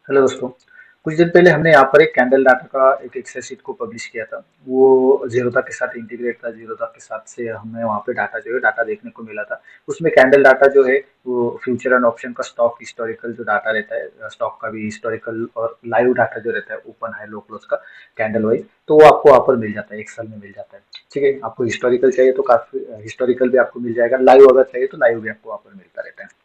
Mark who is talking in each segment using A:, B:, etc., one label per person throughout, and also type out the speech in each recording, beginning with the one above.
A: Hello दोस्तों। कुछ दिन पहले हमने यहाँ पर एक कैंडल डाटा का एक एक्सेल शीट को पब्लिश किया था। वो जीरोधा के साथ इंटीग्रेट था। जीरोधा के साथ से हमें वहाँ पे डाटा जो है डाटा देखने को मिला था। उसमें कैंडल डाटा जो है वो फ्यूचर एंड ऑप्शन का स्टॉक हिस्टोरिकल जो डाटा रहता है, स्टॉक का भी हिस्टोरिकल और लाइव डाटा जो रहता है ओपन हाई लो क्लोज का कैंडल वाइज, तो वो आपको वहाँ पर मिल जाता है, एक्सेल में मिल जाता है। ठीक है, आपको हिस्टोरिकल चाहिए तो काफी हिस्टोरिकल भी आपको मिल जाएगा, लाइव अगर चाहिए तो लाइव भी आपको वहाँ पर मिलता रहता है।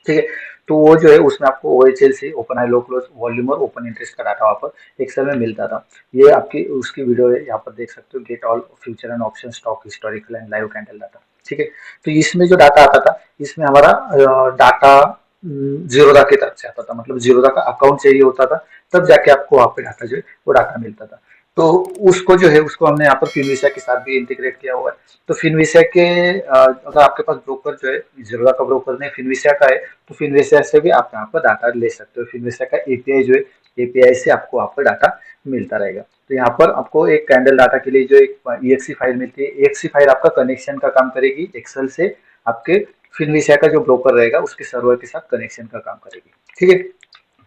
A: ठीक है, तो वो जो है उसमें आपको ओएचएल से open high low close volume और ओपन इंटरेस्ट का डाटा वहाँ पर एक्सेल में मिलता था। ये आपकी उसकी वीडियो है, यहाँ पर देख सकते हो, get all future and option stock historical and live candle data. ठीक है, तो इसमें जो डाटा आता था, इसमें हमारा डाटा जीरोधा की तरफ से आता था, मतलब जीरोधा का अकाउंट चाहिए होता था, तब जाके आपको वहाँ पे डाटा जो है वो डाटा मिलता था। तो उसको जो है उसको हमने यहाँ पर फिनविसा के साथ भी इंटीग्रेट किया हुआ है। तो फिनविसा के अगर आपके पास ब्रोकर जो है जीरोधा का ब्रोकर नहीं फिनविसा का है, तो फिनविसा से भी आप यहाँ पर डाटा ले सकते हो। फिनविसा का एपीआई जो है, एपीआई से आपको वहाँ पर डाटा मिलता रहेगा। तो यहाँ पर आपको एक कैंडल डाटा के लिए जो एक ईएक्सी फाइल मिलती है, ईएक्सी फाइल आपका कनेक्शन का काम करेगी एक्सेल से आपके फिनविसा का जो ब्रोकर रहेगा उसके सर्वर के साथ कनेक्शन का काम करेगी। ठीक है,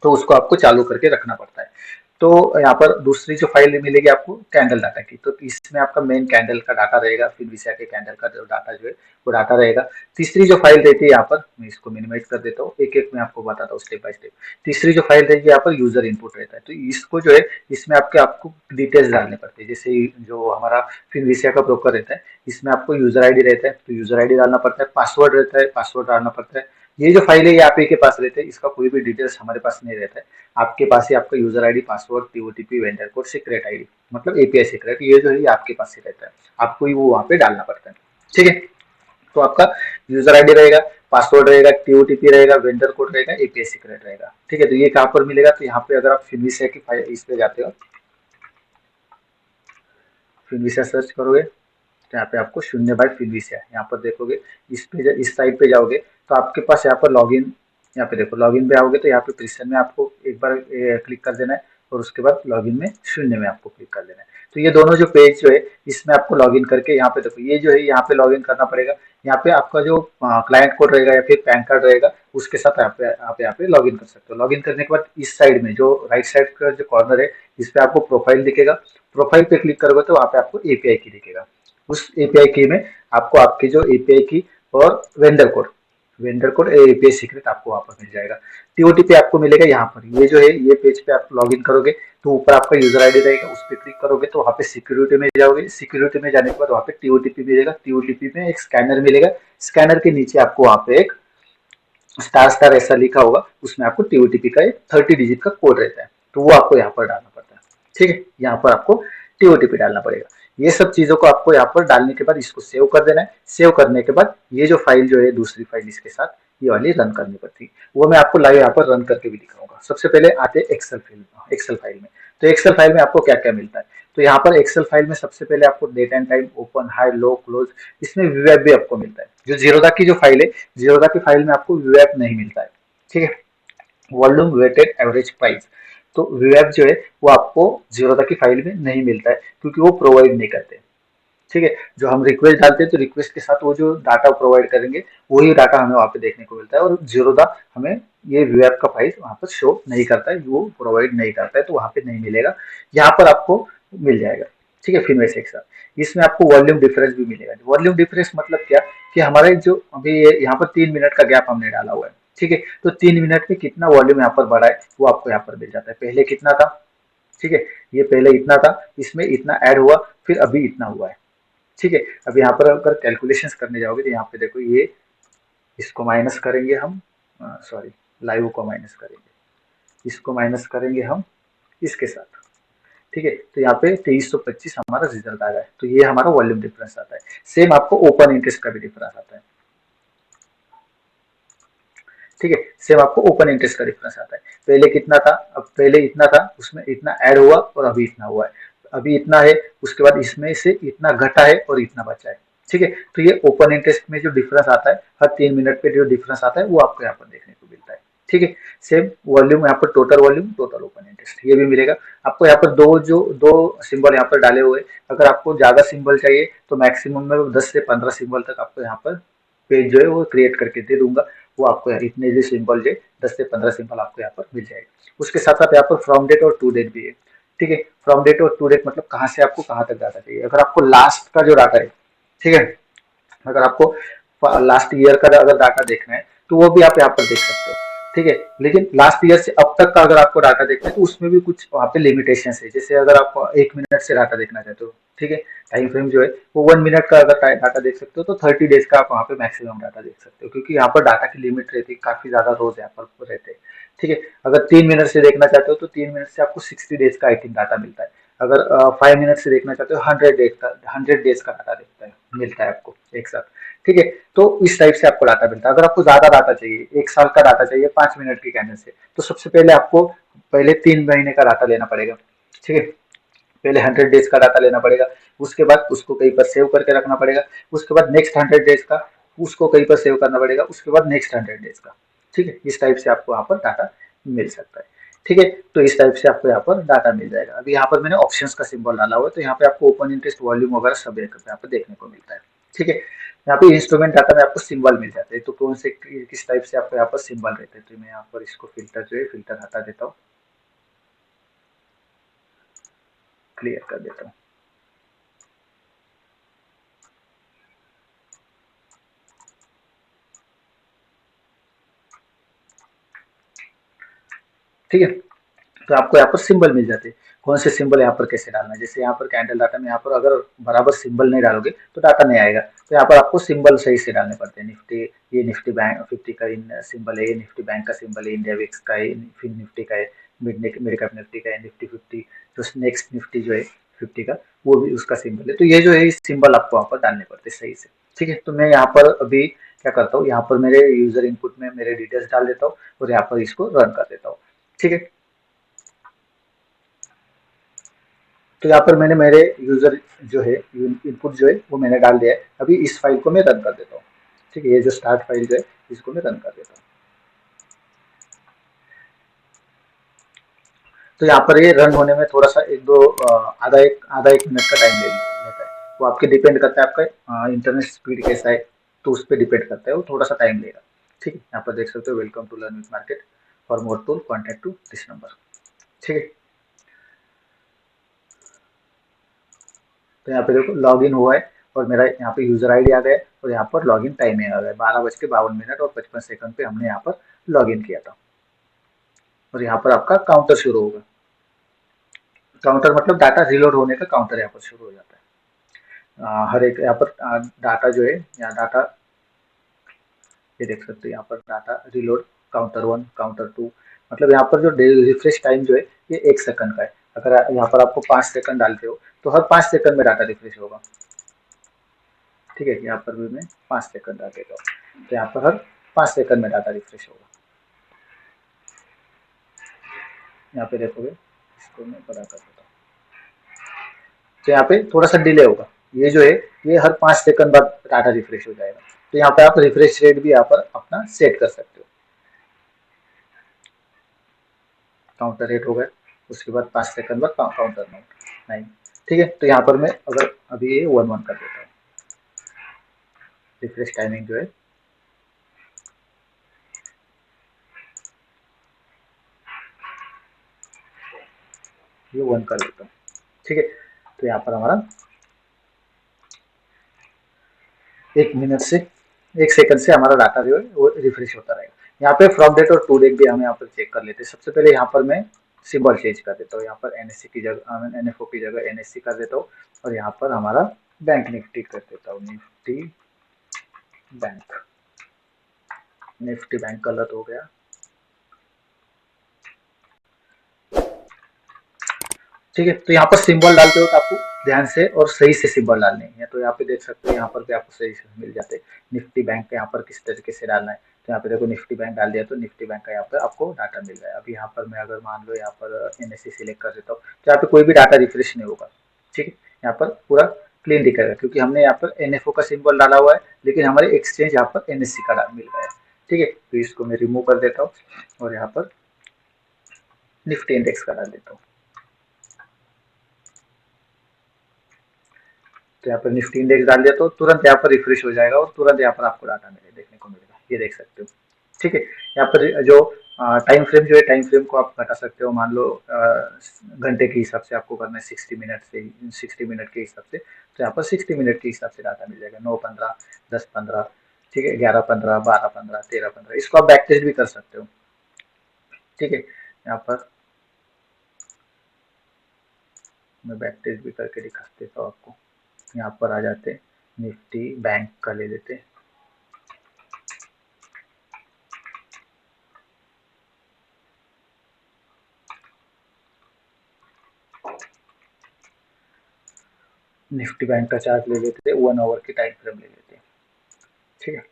A: तो उसको आपको चालू करके रखना पड़ता है। तो यहाँ पर दूसरी जो फाइल मिलेगी आपको कैंडल डाटा की, तो इसमें आपका मेन कैंडल का डाटा रहेगा, फिर विषय के कैंडल का जो डाटा जो है वो डाटा रहेगा। तीसरी जो फाइल रहती है यहाँ पर, मैं इसको मिनिमाइज कर देता हूँ, एक एक मैं आपको बताता हूँ स्टेप बाय स्टेप। तीसरी जो फाइल रहेगी यहाँ पर यूजर इनपुट रहता है, तो इसको जो है इसमें आपके आपको डिटेल्स डालने पड़ते हैं। जैसे जो हमारा फिर विषय का ब्रोकर रहता है, इसमें आपको यूजर आईडी रहता है, तो यूजर आईडी डालना पड़ता है, पासवर्ड रहता है, पासवर्ड डालना पड़ता है। ये जो फाइल है ये आप ही के पास रहते हैं, इसका कोई भी डिटेल्स हमारे पास नहीं रहता है। आपके पास ही आपका user ID, password, TOTP, vendor code, secret ID, मतलब एपीआई सीक्रेट, ये जो है ये आपके पास ही रहता है, आपको ही वो वहाँ पे डालना पड़ता है। ठीक है, तो आपका यूजर आईडी रहेगा, पासवर्ड रहेगा, टीओटीपी रहेगा, वेंडर कोड रहेगा, एपीआई सीक्रेट रहेगा। ठीक है, तो ये कहाँ पर मिलेगा, तो यहाँ पे अगर आप फिनविसा की फाइल इस पे जाते हो, फिनविसा सर्च करोगे तो यहाँ पे आपको शून्य बाय फिनविसा है, यहाँ पर देखोगे, इस पे इस साइड पे जाओगे तो आपके पास यहाँ पर लॉगिन, यहाँ पे देखो लॉगिन पे आओगे तो यहाँ पे प्रिसेंट में आपको एक बार क्लिक कर देना है, और उसके बाद लॉगिन में शून्य में आपको क्लिक कर देना है। तो ये दोनों जो पेज जो है इसमें आपको लॉगिन करके यहाँ पे देखो, ये जो है यहाँ पे लॉगिन करना पड़ेगा। यहाँ पे आपका जो क्लाइंट कोड रहेगा या फिर पैन कार्ड रहेगा उसके साथ आप यहाँ पे लॉगिन कर सकते हो। लॉगिन करने के बाद इस साइड में जो राइट साइड का जो कॉर्नर है, इस पे आपको प्रोफाइल दिखेगा। प्रोफाइल पे क्लिक करोगे तो वहाँ पे आपको एपीआई की दिखेगा। उस एपीआई की में आपको आपकी जो एपीआई की और वेंडर कोड एपीआई सीक्रेट आपको वहाँ पर मिल जाएगा। टीओटीपी आपको मिलेगा यहाँ पर, ये जो है ये पेज पे आप लॉगिन करोगे तो ऊपर आपका यूजर आईडी रहेगा, उस पर क्लिक करोगे तो वहाँ पे सिक्योरिटी में जाओगे, सिक्योरिटी में जाने के बाद वहाँ पे टीओटीपी मिलेगा, टीओटीपी में एक स्कैनर मिलेगा, स्कैनर के नीचे आपको वहाँ पे एक स्टार स्टार ऐसा लिखा होगा, उसमें आपको टीओटीपी का एक 30 डिजिट का कोड रहता है, तो वो आपको यहाँ पर डालना पड़ता है। ठीक है, यहाँ पर आपको टीओटीपी डालना पड़ेगा। ये सब चीजों को आपको यहाँ पर डालने के बाद इसको सेव कर देना है। सेव करने के बाद ये जो फाइल जो है दूसरी फाइल इसके साथ ये वाली रन करनी पड़ती है, वो मैं आपको लाइव यहाँ पर रन करके भी दिखाऊंगा। सबसे पहले आते हैं एक्सेल फाइल में। तो एक्सेल फाइल में आपको क्या क्या मिलता है, तो यहाँ पर एक्सेल फाइल में सबसे पहले आपको date and time, open, high, low, close, इसमें वीवेब भी आपको मिलता है। जो जीरोधा की जो फाइल है, जीरोधा की फाइल में आपको वीवेब नहीं मिलता है। ठीक है, वॉल्यूम वेटेड एवरेज प्राइस, तो वीवेब जो है वो आपको जीरोधा की फाइल में नहीं मिलता है, क्योंकि वो प्रोवाइड नहीं करते। ठीक है, जो हम रिक्वेस्ट डालते हैं तो रिक्वेस्ट के साथ वो जो डाटा प्रोवाइड करेंगे वही डाटा हमें वहाँ पे देखने को मिलता है, और जीरोधा हमें ये वेब का फाइल वहाँ पर शो नहीं करता है, वो प्रोवाइड नहीं करता है, तो वहाँ पे नहीं मिलेगा। यहाँ पर आपको मिल जाएगा। ठीक है, फिनवेस एक साथ इसमें आपको वॉल्यूम डिफरेंस भी मिलेगा। वॉल्यूम डिफरेंस मतलब क्या, कि हमारे जो अभी यहाँ पर 3 मिनट का गैप हमने डाला हुआ है। ठीक है, तो 3 मिनट में कितना वॉल्यूम यहाँ पर बढ़ा है वो आपको यहाँ पर मिल जाता है। पहले कितना था, ठीक है, ये पहले इतना था, इसमें इतना ऐड हुआ, फिर अभी इतना हुआ है। ठीक है, अब यहाँ पर अगर कैलकुलेशंस करने जाओगे तो यहाँ पे देखो, ये इसको माइनस करेंगे हम, सॉरी, लाइव को माइनस करेंगे, इसको माइनस करेंगे हम इसके साथ। ठीक है, तो यहाँ पे 2325 हमारा रिजल्ट आ रहा है, तो ये हमारा वॉल्यूम डिफरेंस आता है। सेम आपको ओपन इंटरेस्ट का भी डिफरेंस आता है। ठीक है, सेम आपको ओपन इंटरेस्ट का डिफरेंस आता है। पहले कितना था, अब पहले इतना था, उसमें इतना ऐड हुआ और अभी इतना हुआ है। अभी इतना है, उसके बाद इसमें से इतना घटा है और इतना बचा है। ठीक है, तो ये ओपन इंटरेस्ट में जो डिफरेंस आता है, हर 3 मिनट पे जो डिफरेंस आता है वो आपको यहाँ पर देखने को मिलता है। ठीक है, सेम वॉल्यूम यहाँ पर total volume, total open interest, ये भी मिलेगा आपको। यहाँ पर दो सिंबल यहाँ पर डाले हुए, अगर आपको ज्यादा सिंबल चाहिए तो मैक्सिमम में 10 से 15 सिंबल तक आपको यहाँ पर पेज जो है वो क्रिएट करके दे दूंगा। वो आपको इतने जो सिंबल जो 10 से 15 सिंबल आपको यहाँ पर मिल जाएगा। उसके साथ साथ यहाँ पर फ्रॉम डेट और टू डेट भी है। ठीक है, फ्रॉम डेट और टू डेट मतलब कहाँ से आपको कहाँ तक डाटा चाहिए। अगर आपको लास्ट का जो डाटा है, ठीक है, अगर आपको लास्ट ईयर का अगर डाटा देखना है तो वो भी आप यहाँ पर देख सकते हो। ठीक है, लेकिन लास्ट ईयर से अब तक का अगर आपको डाटा देखना है तो उसमें भी कुछ वहाँ पे लिमिटेशन है। जैसे अगर आप 1 मिनट से डाटा देखना चाहते हो, ठीक है, टाइम फ्रेम जो है वो 1 मिनट का अगर डाटा देख सकते हो तो 30 डेज का आप वहाँ पे मैक्सिमम डाटा देख सकते हो, क्योंकि यहाँ पर डाटा की लिमिट रहती है, काफी ज्यादा रोज यहाँ पर रहते हैं। ठीक है, अगर 3 मिनट से देखना चाहते हो तो 3 मिनट से आपको 60 डेज का आई थिंक डाटा मिलता है। अगर 5 मिनट से देखना चाहते हो 100 डेज का डाटा देखता है, मिलता है आपको एक साथ। ठीक है, तो इस टाइप से आपको डाटा मिलता है। अगर आपको ज्यादा डाटा चाहिए, 1 साल का डाटा चाहिए 5 मिनट की कैंडल से, तो सबसे पहले आपको पहले 3 महीने का डाटा लेना पड़ेगा। ठीक है, पहले 100 डेज का डाटा लेना पड़ेगा, उसके बाद उसको कहीं पर सेव करके रखना पड़ेगा, उसके बाद नेक्स्ट 100 डेज का उसको कहीं पर सेव करना पड़ेगा, उसके बाद नेक्स्ट 100 डेज का। ठीक है, इस टाइप से आपको यहाँ पर डाटा मिल सकता है। ठीक है, तो इस टाइप से आपको यहाँ पर डाटा मिल जाएगा। अभी यहाँ पर मैंने ऑप्शंस का सिंबल डाला हुआ है, तो यहाँ पे आपको ओपन इंटरेस्ट वॉल्यूम वगैरह सब यहाँ पे देखने को मिलता है। ठीक है, यहाँ पे इंस्ट्रूमेंट डाटा में आपको सिंबल मिल जाते हैं, तो कौन से किस टाइप से आपको यहाँ पर सिंबल रहते हैं। तो मैं यहाँ पर इसको फिल्टर जो है फिल्टर हटा देता हूँ, क्लियर कर देता हूँ। ठीक है, तो आपको यहाँ पर सिंबल मिल जाते हैं, कौन से सिंबल यहाँ पर कैसे डालना है। जैसे यहाँ पर कैंडल डाटा में यहाँ पर अगर बराबर सिंबल नहीं डालोगे तो डाटा नहीं आएगा, तो यहाँ पर आपको सिंबल सही से डालने पड़ते हैं। निफ्टी, ये निफ्टी बैंक 50 का इन सिंबल है, ये निफ्टी बैंक का सिंबल है, इंडिया विक्स का है, फिर निफ्टी का है, मिड कैप निफ्टी का है, निफ्टी 50, तो नेक्स्ट निफ्टी जो है 50 का, वो भी उसका सिंबल है। तो ये जो है सिंबल आपको वहाँ पर डालने पड़ते हैं सही से। ठीक है, तो मैं यहाँ पर अभी क्या करता हूँ, यहाँ पर मेरे यूजर इनपुट में मेरे डिटेल्स डाल देता हूँ और यहाँ पर इसको रन कर देता हूँ। ठीक है, तो यहाँ पर मैंने मेरे यूजर जो है इनपुट जो है वो मैंने डाल दिया है। अभी इस फाइल को मैं रन कर देता हूँ। ठीक है, ये जो स्टार्ट फाइल जो है इसको मैं रन कर देता हूँ। तो यहाँ पर ये रन होने में थोड़ा सा एक दो आधा एक मिनट का टाइम लेता है। वो आपके डिपेंड करता है आपका इंटरनेट स्पीड कैसा है, तो उस पर डिपेंड करता है, वो थोड़ा सा टाइम लेगा। ठीक है, यहाँ पर देख सकते हो, welcome to learn with market, for more tool contact to this number. ठीक है, तो यहाँ पे देखो लॉग इन हुआ है और मेरा यहाँ पे यूजर आईडी आ गया है और यहाँ पर लॉगिन टाइमिंग आ गया है 12:52 और 55 सेकंड पे हमने यहाँ पर लॉग इन किया था। और यहाँ पर आपका काउंटर शुरू होगा। काउंटर मतलब डाटा रिलोड होने का काउंटर यहाँ पर शुरू हो जाता है। हर एक यहाँ पर डाटा जो है, यहाँ डाटा ये देख सकते हैं, यहाँ पर डाटा रिलोड काउंटर 1 काउंटर 2, मतलब यहाँ पर जो रिफ्रेश टाइम जो है ये 1 सेकंड का है। अगर यहाँ पर आपको 5 सेकंड डालते हो तो हर 5 सेकंड में डाटा रिफ्रेश होगा। ठीक है, यहाँ पर भी मैं 5 सेकंड डाल देता हूँ, तो यहाँ पर हर 5 सेकंड में डाटा रिफ्रेश होगा। यहाँ पे देखोगे, इसको मैं बड़ा कर देता हूँ, तो यहाँ पे थोड़ा सा डिले होगा। ये जो है ये हर 5 सेकंड बाद डाटा रिफ्रेश हो जाएगा। तो यहाँ पे आप रिफ्रेश रेट भी यहाँ पर अपना सेट कर सकते हो। काउंटर रेट हो गया, उसके बाद 5 सेकंड बाद काउंटर नोट 9। ठीक है, तो यहाँ पर मैं अगर अभी ये 1 1 कर देता हूँ, रिफ्रेश टाइमिंग जो है ये 1 कर देता हूँ। ठीक है, तो यहाँ पर हमारा 1 मिनट से 1 सेकंड से हमारा डाटा जो है वो रिफ्रेश होता रहेगा। यहाँ पे फ्रॉम डेट और टू डेट भी हम यहाँ पर चेक कर लेते हैं। सबसे पहले यहाँ पर मैं सिंबल चेंज कर देता हूँ, यहाँ पर एनएससी की जगह एनएफओ की जगह एनएससी कर देता हूँ और यहाँ पर हमारा बैंक निफ्टी कर देता हूँ, निफ्टी बैंक। निफ्टी बैंक गलत हो गया। ठीक है, तो यहाँ पर सिंबल डालते हो तो आपको ध्यान से और सही से सिंबल डालने हैं। तो यहाँ पे देख सकते हो, यहाँ पर भी आपको सही से मिल जाते हैं। निफ्टी बैंक का यहाँ पर किस तरीके से डालना है, तो यहाँ पे देखो निफ्टी बैंक डाल दिया तो निफ्टी बैंक का यहाँ पर आपको डाटा मिल रहा है। अभी यहाँ पर मैं अगर मान लो यहाँ पर एनएससी सिलेक्ट कर देता हूँ तो यहाँ पे कोई भी डाटा रिफ्रेश नहीं होगा। ठीक है, यहाँ पर पूरा क्लीन दिखेगा क्योंकि हमने यहाँ पर एनएफओ का सिंबल डाला हुआ है, लेकिन हमारे एक्सचेंज यहाँ पर एनएससी का मिल रहा है। ठीक है, तो इसको मैं रिमूव कर देता हूँ और यहाँ पर निफ्टी इंडेक्स का डाल देता हूँ। तो यहाँ पर निफ्टी इंडेक्स डाल दिया तो तुरंत यहाँ पर रिफ्रेश हो जाएगा और तुरंत यहाँ पर आपको डाटा मिले देखने को मिलेगा, ये देख सकते हो। ठीक है, यहाँ पर जो टाइम फ्रेम जो है, टाइम फ्रेम को आप घटा सकते हो। मान लो घंटे के हिसाब से आपको करना है 60 मिनट से, 60 मिनट के हिसाब से, तो यहाँ पर 60 मिनट के हिसाब से डाटा मिल जाएगा। 9-15, 10-15, ठीक है, 11-15, 12-15, 13-15, इसको आप बैक टेस्ट भी कर सकते हो। ठीक है, यहाँ पर मैं बैक टेस्ट भी करके दिखा देता हूँ आपको। यहाँ पर आ जाते हैं, निफ्टी बैंक का ले लेते हैं। निफ्टी बैंक का चार्ट ले लेते हैं, 1 आवर की टाइम फ्रेम ले लेते हैं। ठीक है,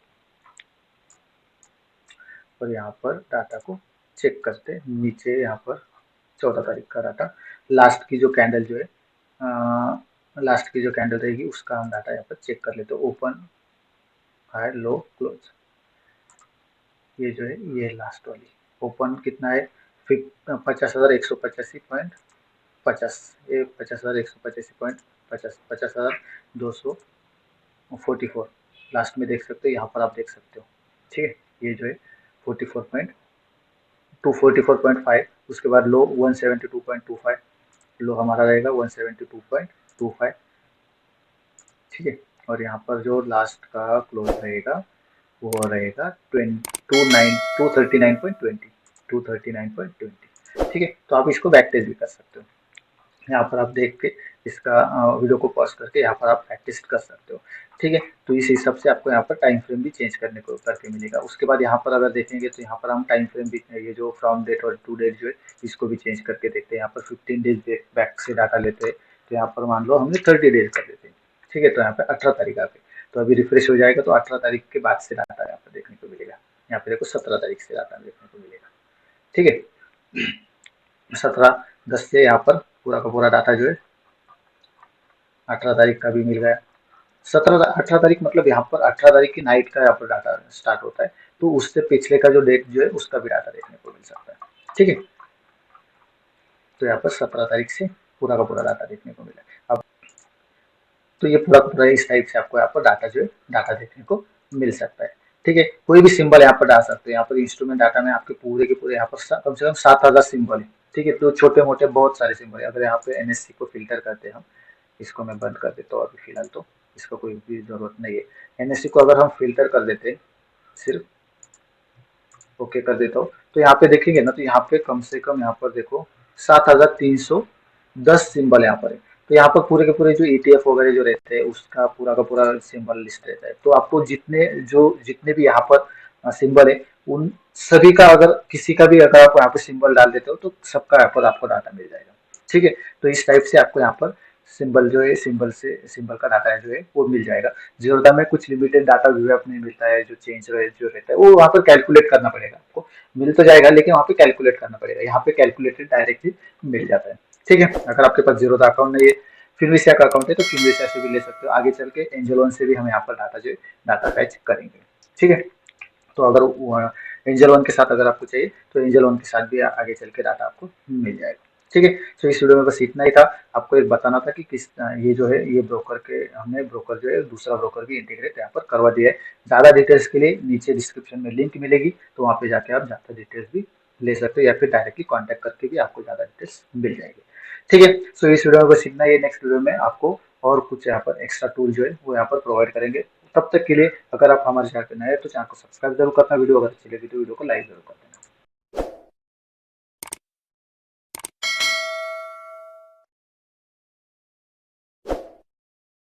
A: और यहाँ पर डाटा को चेक करते हैं। नीचे यहाँ पर 14 तारीख का डाटा, लास्ट की जो कैंडल जो है, लास्ट की जो कैंडल रहेगी उसका हम डाटा यहाँ पर चेक कर लेते हैं। ओपन, हाई, लो, क्लोज, ये जो है ये लास्ट वाली। ओपन कितना है, 50,185.50, ये 50,185.50, 50,244 लास्ट में देख सकते हो, यहाँ पर आप देख सकते हो। ठीक है, ये जो है 244.5, उसके बाद लो 172.25, लो हमारा रहेगा 172.25। ठीक है, और यहाँ पर जो लास्ट का क्लोज रहेगा वो रहेगा 239.20, 239.20। ठीक है, तो आप इसको बैक टेस्ट भी कर सकते हो। यहाँ पर आप देख के इसका वीडियो को पॉज करके यहाँ पर आप प्रैक्टिस कर सकते हो। ठीक है, तो इस हिसाब से आपको यहाँ पर टाइम फ्रेम भी चेंज करने को करके मिलेगा। उसके बाद यहाँ पर अगर देखेंगे तो यहाँ पर हम टाइम फ्रेम भी, ये जो फ्रॉम डेट और टू डेट जो है इसको भी चेंज करके देखते हैं। यहाँ पर 15 डेज बैक से डाटा लेते हैं, तो यहाँ पर मान लो हमने 30 डेज कर देते हैं। ठीक है, तो यहाँ पे 18 तारीख आ गई, तो अभी रिफ्रेश हो जाएगा तो 18 तारीख के बाद से डाटा यहाँ पर देखने को मिलेगा। यहाँ पे देखो 17 तारीख से डाटा देखने को मिलेगा। ठीक है, 17/10 से यहाँ पर पूरा का पूरा डाटा जो है 18 तारीख का भी मिल गया। 18 तारीख मतलब यहाँ पर 18 तारीख की नाइट का यहाँ पर डाटा स्टार्ट होता है, तो उससे पिछले का जो डेट जो है उसका भी डाटा देखने को मिल सकता है। ठीक है, तो यहाँ पर 17 तारीख से पूरा का पूरा डाटा देखने को मिला। अब तो ये पूरा का पूरा इस टाइप से आपको यहाँ पर डाटा जो है डाटा देखने को मिल सकता है। ठीक है, कोई भी सिंबल यहाँ पर डाल सकते हैं। यहाँ पर इंस्ट्रूमेंट डाटा में आपके पूरे के पूरे यहाँ पर कम से कम 7,000 सिंबल है। ठीक है, तो छोटे मोटे बहुत सारे सिंबल है। अगर यहाँ पे एनएससी को फिल्टर करते हैं हम, इसको मैं बंद कर देता हूँ अभी फिलहाल, तो इसका कोई भी जरूरत नहीं है। एनएससी को अगर हम फिल्टर कर देते हैं, सिर्फ ओके कर देता हूँ, तो यहाँ पे देखेंगे ना, तो यहाँ पे कम से कम यहाँ पर देखो 7,310 सिंबल यहाँ पर है। तो यहाँ पर पूरे के पूरे जो ईटीएफ वगैरह जो रहते हैं उसका पूरा का पूरा सिंबल लिस्ट रहता है। तो आपको जितने भी यहाँ पर सिंबल है उन सभी का, अगर किसी का भी अगर आप यहाँ पे सिंबल डाल देते हो तो सबका यहाँ पर आपको डाटा मिल जाएगा। ठीक है, तो इस टाइप से आपको यहाँ पर सिंबल जो है, सिंबल का डाटा जो है वो मिल जाएगा। जीरोधा में कुछ लिमिटेड डाटा व्यू अपने मिलता है, जो चेंज जो रहता है वो वहाँ पर कैलकुलेट करना पड़ेगा। आपको मिल तो जाएगा लेकिन वहाँ पे कैलकुलेट करना पड़ेगा। यहाँ पे कैलकुलेटेड डायरेक्टली मिल जाता है। ठीक है, अगर आपके पास जीरोधा अकाउंट नहीं है, फिनविशिया का अकाउंट है, तो फिनविशिया से भी ले सकते हो। आगे चल के एंजल वन से भी हम यहाँ पर डाटा जो है डाटा फैच करेंगे। ठीक है, तो अगर एंजल वन के साथ अगर आपको चाहिए तो एंजल वन के साथ भी आगे चल के डाटा आपको मिल जाएगा। ठीक है, तो इस वीडियो में बस इतना ही था। आपको एक बताना था कि किस ये जो है ये ब्रोकर के, हमने ब्रोकर जो है दूसरा ब्रोकर भी इंटीग्रेट यहाँ पर करवा दिया है। ज़्यादा डिटेल्स के लिए नीचे डिस्क्रिप्शन में लिंक मिलेगी, तो वहाँ पे जाके आप ज़्यादा डिटेल्स भी ले सकते हो, या फिर डायरेक्टली कॉन्टैक्ट करके भी आपको ज़्यादा डिटेल्स मिल जाएगी। ठीक है, सो इस वीडियो में बस इतना ही। नेक्स्ट वीडियो में आपको और कुछ यहाँ पर एक्स्ट्रा टूल जो है वो यहाँ पर प्रोवाइड करेंगे। तब तक के लिए अगर आप हमारे चैनल पर नए हैं तो चैनल को सब्सक्राइब जरूर करना, वीडियो अगर अच्छी लगी तो वीडियो को लाइक जरूर करना।